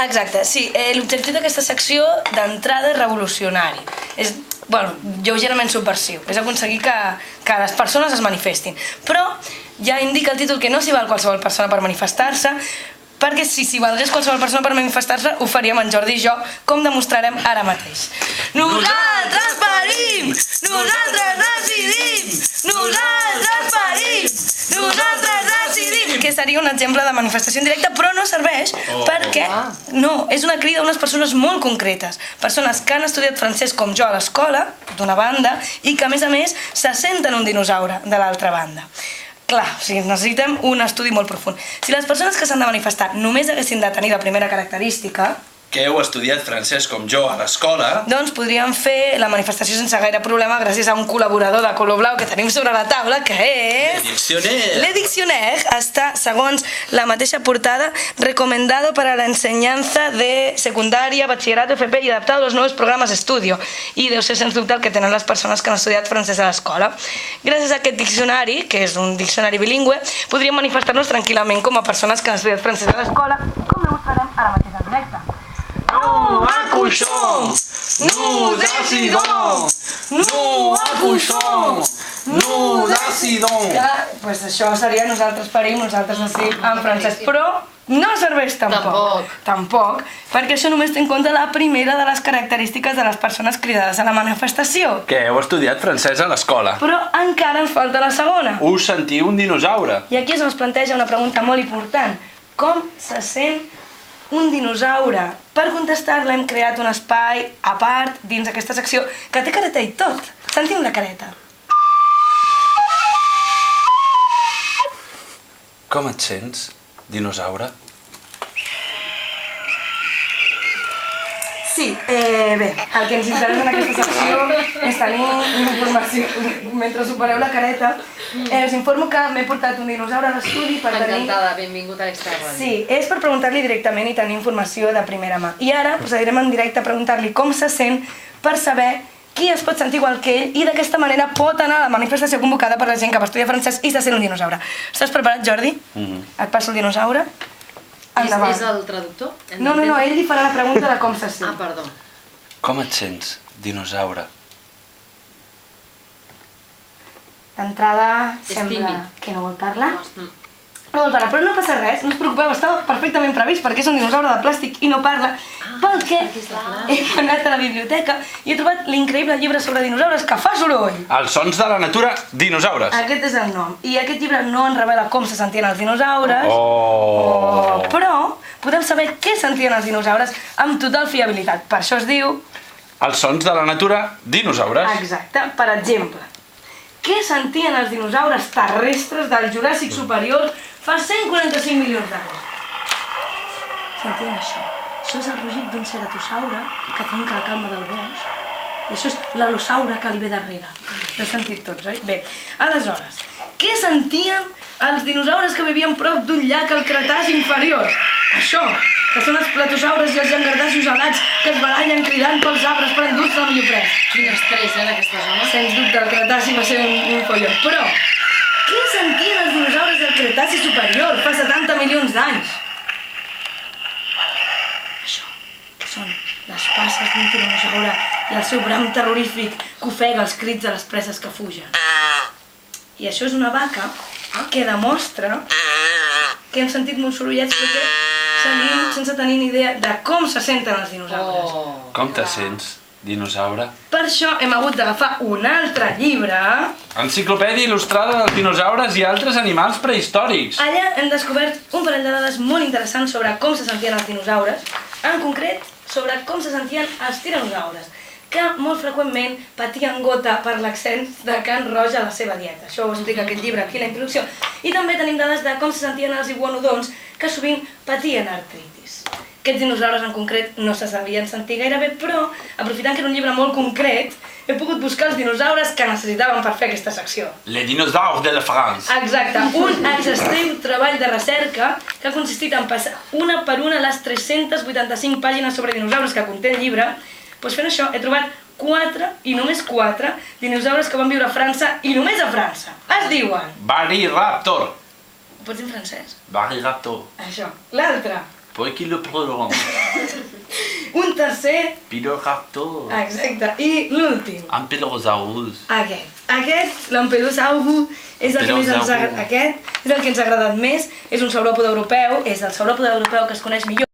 Exacte, sí. L'objectiu d'aquesta secció d'entrada és revolucionari. És, lleugerament subversiu. És aconseguir que les persones es manifestin. Però ja indica el títol que no s'hi val qualsevol persona per manifestar-se, perquè si s'hi valgués qualsevol persona per manifestar-se, ho faríem en Jordi i jo, com demostrarem ara mateix. Nosaltres parim! Nosaltres decidim! Nosaltres parim! Nosaltres decidim! Que seria un exemple de manifestació en directe, però no serveix perquè no, és una crida a unes persones molt concretes, persones que han estudiat francès com jo a l'escola, d'una banda, i que a més se senten un dinosaure de l'altra banda. Clar, o sigui, necessitem un estudi molt profund. Si les persones que s'han de manifestar només haguessin de tenir la primera característica, que heu estudiat francès com jo a l'escola, doncs podríem fer la manifestació sense gaire problema gràcies a un col·laborador de Color Blau que tenim sobre la taula, que és... Le Dictionnaire. Le Dictionnaire està, segons la mateixa portada, recomendado para la enseñanza de secundaria, bachillerato, FP y adaptado a los nuevos programas de estudio. I deu ser, sens dubte, el que tenen les persones que han estudiat francès a l'escola. Gràcies a aquest diccionari, que és un diccionari bilingüe, podríem manifestar-nos tranquil·lament com a persones que han estudiat francès a l'escola, com demostrarem ara mateix en directe. Nous accouchons, nous décidons, nous accouchons, nous décidons. Doncs això seria nosaltres parim, nosaltres decidim en francès, però no serveix tampoc, perquè això només té en compte la primera de les característiques de les persones cridades a la manifestació. Que heu estudiat francès a l'escola. Però encara ens falta la segona. Us sentiu un dinosaure. I aquí es planteja una pregunta molt important. Com se sent un dinosaure? Per contestar-la hem creat un espai a part dins aquesta secció que té careta i tot. Sentim la careta. Com et sents, dinosaure? Sí, bé, el que ens interessa en aquesta secció és tenir informació. Mentre supereu la careta, us informo que m'he portat un dinosaure a l'estudi per tenir... Encantada, benvingut a l'Extra. Sí, és per preguntar-li directament i tenir informació de primera mà. I ara procedirem en directe a preguntar-li com se sent per saber qui es pot sentir igual que ell i d'aquesta manera pot anar a la manifestació convocada per la gent que va estudiar francès i se sent un dinosaure. Estàs preparat, Jordi? Et passo el dinosaure? Endavant. És el traductor? No, ell li farà la pregunta de com se sent. Ah, perdó. Com et sents, dinosaure? D'entrada És sembla tímid. que no vol parlar. No vol parlar, però no passa res, no us preocupeu, estava perfectament previst perquè és un dinosaure de plàstic i no parla, perquè he anat a la biblioteca i he trobat l'increïble llibre sobre dinosaures que fa soroll. Els sons de la natura, dinosaures. Aquest és el nom, i aquest llibre no ens revela com se sentien els dinosaures, però podem saber què sentien els dinosaures amb total fiabilitat. Per això es diu... Els sons de la natura, dinosaures. Exacte, per exemple. Què sentien els dinosaures terrestres del Juràssic superior fa 145 milions d'anys? Sentien això. Això és el rugit d'un ceratosaure que trenca la calma del bosc. I això és l'alosaure que li ve darrere. L'heu sentit tots, oi? Bé, aleshores, què sentien els dinosaures que vivien prop d'un llac al Cretaci inferior? Això, que són els platosaures i els llangardaixos alats que es barallen cridant pels arbres per endur-se al millor pres. Quin estrès, d'aquesta zona. Sens dubte, el Cretaci va ser un collon. Però, què sentien els dinosaures del Cretaci superior fa 70 milions d'anys? Això, que són les passes d'un tiranosaure i el seu bram terrorífic que ofega els crits de les preses que fugen. I això és una vaca que demostra que hem sentit molts sorollets perquè seguim sense tenir ni idea de com se senten els dinosaures. Com te sents, dinosaure? Per això hem hagut d'agafar un altre llibre. Enciclopèdia il·lustrada dels dinosaures i altres animals prehistòrics. Allà hem descobert un parell de dades molt interessants sobre com se sentien els dinosaures, en concret sobre com se sentien els tiranosaures, que molt freqüentment patien gota per l'accent de carn roja a la seva dieta. Això ho explica aquest llibre aquí a la introducció. I també tenim dades de com se sentien els iguanodons, que sovint patien artritis. Aquests dinosaures en concret no se sabien sentir gaire bé, però, aprofitant que era un llibre molt concret, he pogut buscar els dinosaures que necessitàvem per fer aquesta secció. Les dinosaures de la France. Exacte, un exhaustiu treball de recerca que ha consistit en passar una per una les 385 pàgines sobre dinosaures que conté el llibre. Doncs fent això he trobat 4, i només 4, dinosaures que van viure a França i només a França. Es diuen... Bariraptor. Ho pots dir en francès? Bariraptor. Això. L'altre. Poikilopleuron. Un tercer, Piroraptor. exacte, i l'últim. Ampelosaurus. Aquest, l'Ampelosaurus, és el que més ens ha, Ampelosaurus. aquest és el que ens ha agradat més, és un sauròpode europeu, és el sauròpode europeu que es coneix millor.